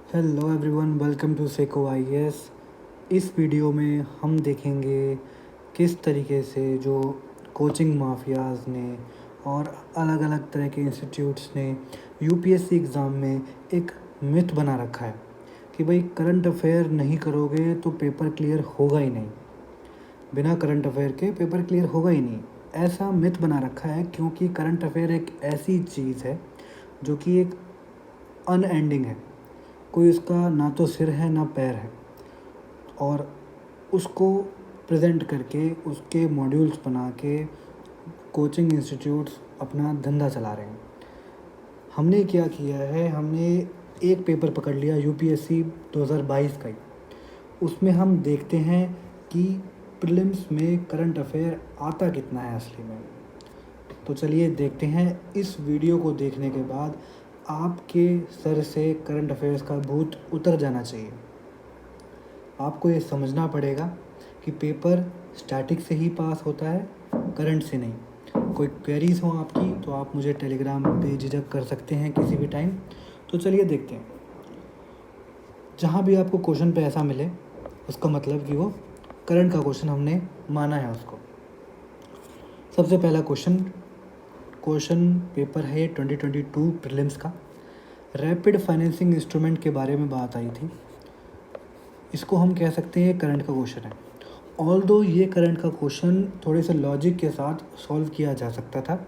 Hello everyone, welcome to सेको IAS. इस video में हम देखेंगे किस तरीके से जो कोचिंग माफियाज़ ने और अलग अलग तरह के इंस्टीट्यूट्स ने यूपीएससी एग्ज़ाम में एक मिथ बना रखा है कि भाई करंट अफेयर नहीं करोगे तो पेपर क्लियर होगा ही नहीं। बिना करंट अफेयर के पेपर क्लियर होगा ही नहीं, ऐसा मिथ बना रखा है क्योंकि करंट अफेयर एक ऐसी चीज़ है जो कि एक अनएंडिंग है। कोई उसका ना तो सिर है ना पैर है, और उसको प्रेजेंट करके उसके मॉड्यूल्स बना के कोचिंग इंस्टीट्यूट्स अपना धंधा चला रहे हैं। हमने क्या किया है, हमने एक पेपर पकड़ लिया यूपीएससी 2022 का ही। उसमें हम देखते हैं कि प्रीलिम्स में करंट अफेयर आता कितना है असली में। तो चलिए देखते हैं। इस वीडियो को देखने के बाद आपके सर से करंट अफेयर्स का भूत उतर जाना चाहिए। आपको ये समझना पड़ेगा कि पेपर स्टैटिक से ही पास होता है, करंट से नहीं। कोई क्वेरीज हो आपकी तो आप मुझे टेलीग्राम पे झिझक कर सकते हैं किसी भी टाइम। तो चलिए देखते हैं। जहाँ भी आपको क्वेश्चन पे ऐसा मिले उसका मतलब कि वो करंट का क्वेश्चन हमने माना है उसको। सबसे पहला क्वेश्चन पेपर है 2022 प्रीलिम्स का। रैपिड फाइनेंसिंग इंस्ट्रूमेंट के बारे में बात आई थी। इसको हम कह सकते हैं करंट का क्वेश्चन है। ऑल्दो ये करंट का क्वेश्चन थोड़े से लॉजिक के साथ सॉल्व किया जा सकता था।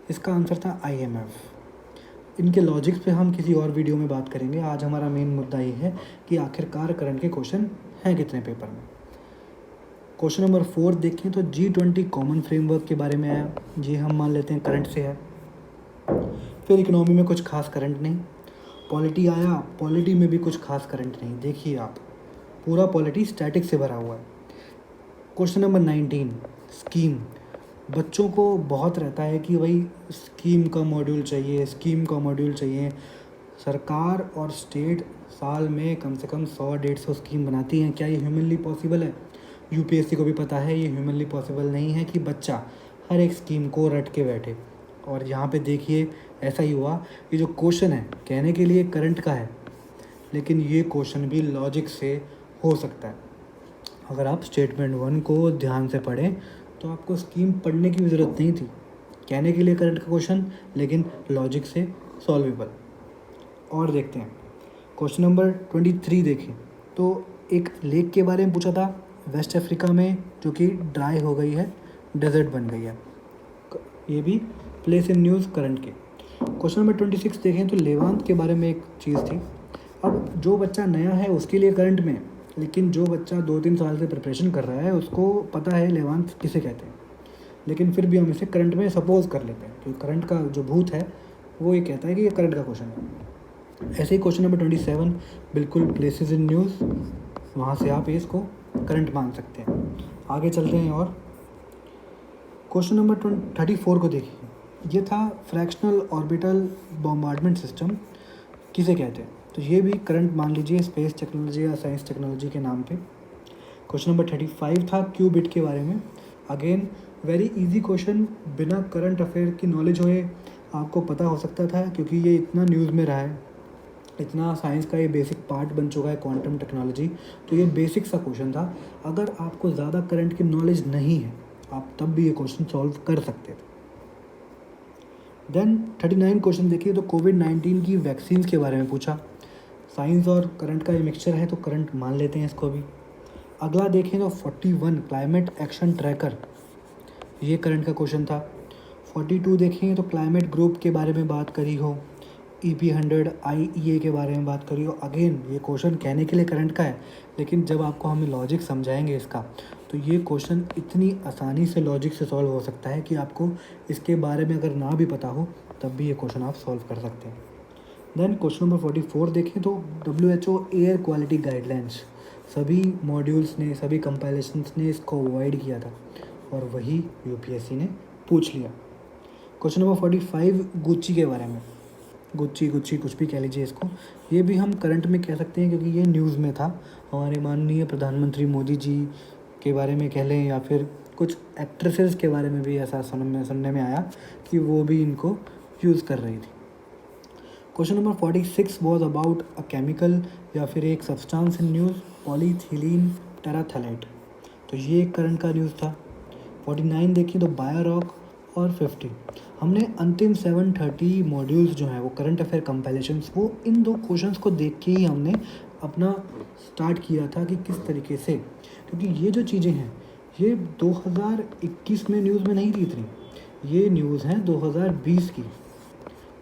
इसका आंसर था आईएमएफ। इनके लॉजिक्स पे हम किसी और वीडियो में बात करेंगे। आज हमारा मेन मुद्दा ये है कि आखिरकार करंट के क्वेश्चन हैं कितने पेपर में। क्वेश्चन नंबर 4 देखें तो G20 कॉमन फ्रेमवर्क के बारे में आया। ये हम मान लेते हैं करंट से है। फिर इकोनॉमी में कुछ खास करंट नहीं। पॉलिटी आया, पॉलिटी में भी कुछ खास करंट नहीं। देखिए आप, पूरा पॉलिटी स्टैटिक से भरा हुआ है। Question number 19 scheme. बच्चों को बहुत रहता है कि भाई स्कीम का मॉड्यूल चाहिए, स्कीम का मॉड्यूल चाहिए। सरकार और स्टेट साल में कम से कम 100-150 स्कीम बनाती हैं। क्या ये ह्यूमनली पॉसिबल है? यूपीएससी को भी पता है ये ह्यूमनली पॉसिबल नहीं है कि बच्चा हर एक स्कीम को रट के बैठे। और यहाँ पे देखिए ऐसा ही हुआ। ये जो क्वेश्चन है कहने के लिए करंट का है, लेकिन ये क्वेश्चन भी लॉजिक से हो सकता है। अगर आप स्टेटमेंट 1 को ध्यान से पढ़ें तो आपको स्कीम पढ़ने की भी ज़रूरत नहीं थी। कहने के लिए करंट का क्वेश्चन, लेकिन लॉजिक से सॉल्वेबल। और देखते हैं क्वेश्चन नंबर 23 देखें तो एक लेक के बारे में पूछा था वेस्ट अफ्रीका में, जो कि ड्राई हो गई है, डेजर्ट बन गई है। ये भी प्लेस इन न्यूज़ करंट के। क्वेश्चन नंबर 26 देखें तो लेवांत के बारे में एक चीज़ थी। अब जो बच्चा नया है उसके लिए करंट में, लेकिन जो बच्चा 2-3 साल से प्रिपरेशन कर रहा है उसको पता है लेवांत किसे कहते हैं, लेकिन फिर भी हम इसे करंट में सपोज कर लेते हैं। तो करंट का जो भूत है वो ये कहता है कि ये करंट का क्वेश्चन है। ऐसे ही क्वेश्चन नंबर 27 बिल्कुल प्लेसेस इन न्यूज़, वहाँ से आप इसको करंट मान सकते हैं। आगे चलते हैं और क्वेश्चन नंबर 34 को देखिए। ये था फ्रैक्शनल ऑर्बिटल बॉम्बार्डमेंट सिस्टम किसे कहते हैं। तो ये भी करंट मान लीजिए, स्पेस टेक्नोलॉजी या साइंस टेक्नोलॉजी के नाम पे। क्वेश्चन नंबर 35 था क्यूबिट के बारे में। अगेन वेरी इजी क्वेश्चन, बिना करंट अफेयर की नॉलेज होए आपको पता हो सकता था, क्योंकि ये इतना न्यूज़ में रहा है, इतना साइंस का ये बेसिक पार्ट बन चुका है क्वांटम टेक्नोलॉजी। तो ये बेसिक सा क्वेश्चन था। अगर आपको ज़्यादा करंट की नॉलेज नहीं है आप तब भी ये क्वेश्चन सॉल्व कर सकते थे। देन 39 क्वेश्चन देखिए तो कोविड-19 की वैक्सीन के बारे में पूछा। साइंस और करंट का ये मिक्सचर है तो करंट मान लेते हैं इसको भी। अगला देखें तो 41 क्लाइमेट एक्शन ट्रैकर, ये करंट का क्वेश्चन था। 42 देखें तो क्लाइमेट ग्रुप के बारे में बात करी हो, EP100 IEA के बारे में बात करी हो। अगेन ये क्वेश्चन कहने के लिए करंट का है, लेकिन जब आपको हमें लॉजिक समझाएंगे इसका तो ये क्वेश्चन इतनी आसानी से लॉजिक से सॉल्व हो सकता है कि आपको इसके बारे में अगर ना भी पता हो तब भी ये क्वेश्चन आप सॉल्व कर सकते हैं। देन क्वेश्चन नंबर 44 देखें तो WHO एयर क्वालिटी गाइडलाइंस, सभी मॉड्यूल्स ने, सभी कंपाइलेशंस ने इसको अवॉइड किया था और वही यूपीएससी ने पूछ लिया। क्वेश्चन नंबर 45 गुच्ची के बारे में। गुच्ची कुछ भी कह लीजिए इसको, ये भी हम करंट में कह सकते हैं क्योंकि ये न्यूज़ में था। हमारे माननीय प्रधानमंत्री मोदी जी के बारे में कह लें या फिर कुछ एक्ट्रेसेस के बारे में भी ऐसा सुनने में आया कि वो भी इनको यूज़ कर रही थी। Question number 46 was about a chemical या फिर एक सब्सटेंस इन न्यूज़, पॉलीथिलीन टेराथैलेट। तो ये एक करंट का न्यूज़ था। 49 देखिए तो बायोरॉक, और 50 हमने अंतिम 730 मॉड्यूल्स जो हैं वो करंट अफेयर कंपाइलेशंस, वो इन दो क्वेश्चंस को देख के ही हमने अपना स्टार्ट किया था कि किस तरीके से, क्योंकि ये जो चीज़ें हैं ये 2021 में न्यूज़ में नहीं थी इतनी, ये न्यूज़ हैं 2020 की।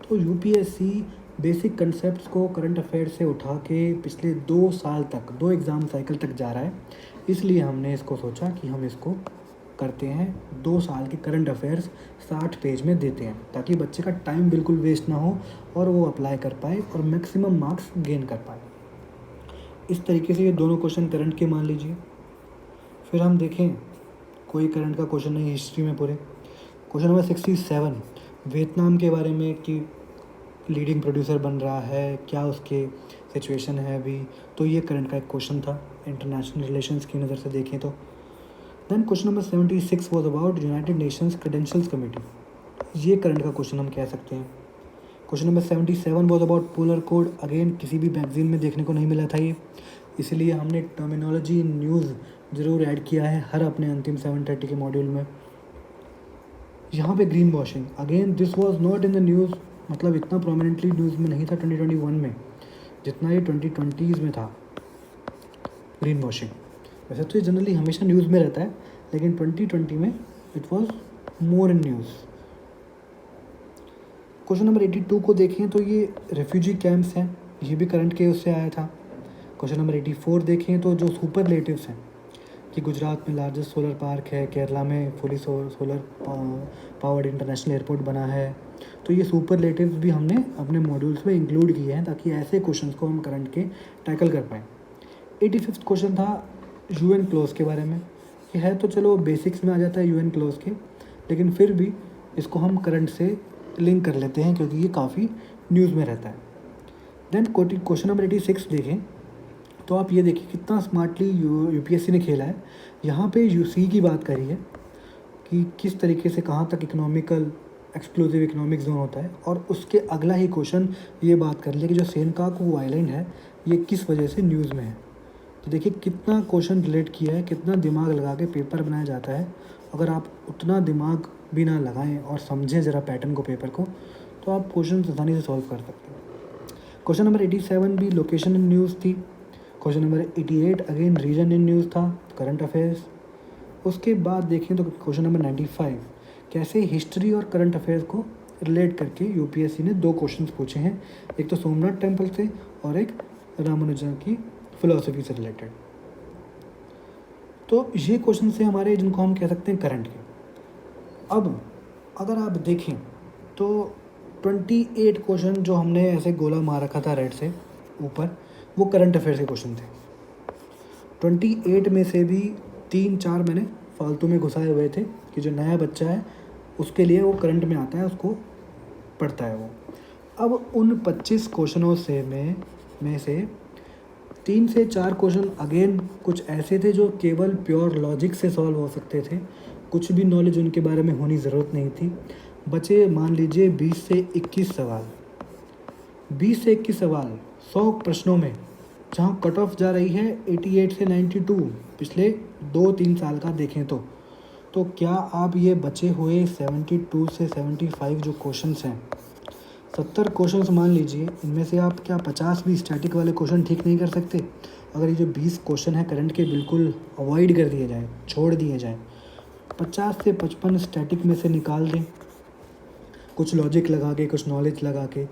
तो यूपीएससी बेसिक कंसेप्ट्स को करंट अफेयर से उठा के पिछले 2 साल तक, 2 एग्ज़ाम साइकिल तक जा रहा है, इसलिए हमने इसको सोचा कि हम इसको करते हैं 2 साल के करंट अफेयर्स 60 पेज में देते हैं, ताकि बच्चे का टाइम बिल्कुल वेस्ट ना हो और वो अप्लाई कर पाए और मैक्सिमम मार्क्स गेन कर पाए। इस तरीके से ये दोनों क्वेश्चन करंट के मान लीजिए। फिर हम देखें कोई करंट का क्वेश्चन नहीं हिस्ट्री में पूरे। क्वेश्चन नंबर 67 वियतनाम के बारे में कि लीडिंग प्रोड्यूसर बन रहा है, क्या उसके सिचुएशन है अभी, तो ये करंट का एक क्वेश्चन था इंटरनेशनल रिलेशंस की नज़र से देखें तो। Then question number 76 was about United Nations credentials committee, ये करंट का क्वेश्चन हम कह सकते हैं। Question number 77 was about polar code, again किसी भी मैगजीन में देखने को नहीं मिला था ये, इसलिए हमने टर्मिनोलॉजी न्यूज़ ज़रूर ऐड किया है हर अपने अंतिम 730 के मॉड्यूल में। यहाँ पे green washing, again this was not in the news, मतलब इतना प्रोमिनेंटली न्यूज़ में नहीं था 2021 में जितना ये 2020s में था ग्रीन वॉशिंग। वैसे तो ये जनरली हमेशा न्यूज़ में रहता है, लेकिन 2020 में it was more in news. Question number 82 को देखें तो ये रेफ्यूजी कैंप्स हैं, ये भी करंट के उससे आया था। क्वेश्चन नंबर 84 देखें तो जो सुपरलेटिव्स हैं कि गुजरात में लार्जेस्ट सोलर पार्क है, केरला में fully solar powered international airport बना है, तो ये सुपरलेटिव्स भी हमने अपने मॉड्यूल्स में इंक्लूड किए हैं ताकि ऐसे क्वेश्चंस को हम करंट के टैकल कर पाएँ। 85th क्वेश्चन था यूएन क्लोज के बारे में, ये है तो चलो बेसिक्स में आ जाता है यूएन क्लोज के, लेकिन फिर भी इसको हम करंट से लिंक कर लेते हैं क्योंकि ये काफ़ी न्यूज़ में रहता है। देन क्वेश्चन नंबर 86 देखें तो आप ये देखिए कितना स्मार्टली यूपीएससी ने खेला है। यहाँ पे यूसी की बात करी है कि किस तरीके से कहाँ तक इकोनॉमिकल एक्सक्लूसिव इकोनॉमिक जोन होता है, और उसके अगला ही क्वेश्चन ये बात कर लिया कि जो सेनकाकू आइलैंड है ये किस वजह से न्यूज़ में है। तो देखिए कितना क्वेश्चन रिलेट किया है, कितना दिमाग लगा के पेपर बनाया जाता है। अगर आप उतना दिमाग भी ना लगाएं और समझें ज़रा पैटर्न को, पेपर को, तो आप क्वेश्चन आसानी से सॉल्व कर सकते हैं। क्वेश्चन नंबर 87 भी लोकेशन इन न्यूज़ थी। Question number 88 again region in news था, करंट अफेयर्स। उसके बाद देखें तो क्वेश्चन नंबर 95 कैसे हिस्ट्री और करंट अफेयर्स को रिलेट करके यूपीएससी ने 2 क्वेश्चंस पूछे हैं, एक तो सोमनाथ टेम्पल से और एक रामानुजन की फिलॉसफी से रिलेटेड। तो ये क्वेश्चन से हमारे जिनको हम कह सकते हैं करंट के। अब अगर आप देखें तो 28 क्वेश्चन जो हमने ऐसे गोला मार रखा था रेड से ऊपर, वो करंट अफेयर्स के क्वेश्चन थे। 28 में से भी 3-4 मैंने फालतू में घुसाए हुए थे कि जो नया बच्चा है उसके लिए वो करंट में आता है, उसको पढ़ता है वो। अब उन 25 क्वेश्चनों से में से 3 से 4 क्वेश्चन अगेन कुछ ऐसे थे जो केवल प्योर लॉजिक से सॉल्व हो सकते थे, कुछ भी नॉलेज उनके बारे में होनी ज़रूरत नहीं थी। बचे मान लीजिए 20 से 21 सवाल, 20 से 21 सवाल 100 प्रश्नों में, जहाँ कट ऑफ जा रही है 88 से 92 पिछले 2-3 साल का देखें तो क्या आप ये बचे हुए 72 से 75 जो क्वेश्चंस हैं, 70 क्वेश्चंस मान लीजिए, इनमें से आप क्या 50 भी स्टैटिक वाले क्वेश्चन ठीक नहीं कर सकते? अगर ये जो 20 क्वेश्चन हैं करंट के बिल्कुल अवॉइड कर दिए जाएँ, छोड़ दिए जाएँ, 50 से 55 स्टैटिक में से निकाल दें, कुछ लॉजिक लगा के, कुछ नॉलेज लगा के,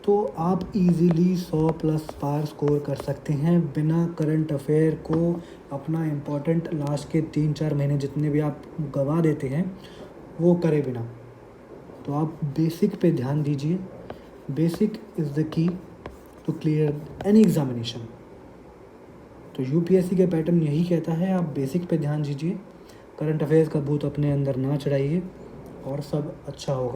तो आप इजीली 100+ पार स्कोर कर सकते हैं बिना करंट अफेयर को अपना इम्पोर्टेंट लास्ट के 3-4 महीने जितने भी आप गवा देते हैं वो करे बिना। तो आप बेसिक पे ध्यान दीजिए, basic is the key to clear any examination. तो यूपीएससी का पैटर्न यही कहता है, आप बेसिक पे ध्यान दीजिए, करंट अफेयर्स का भूत अपने अंदर ना चढ़ाइए और सब अच्छा होगा।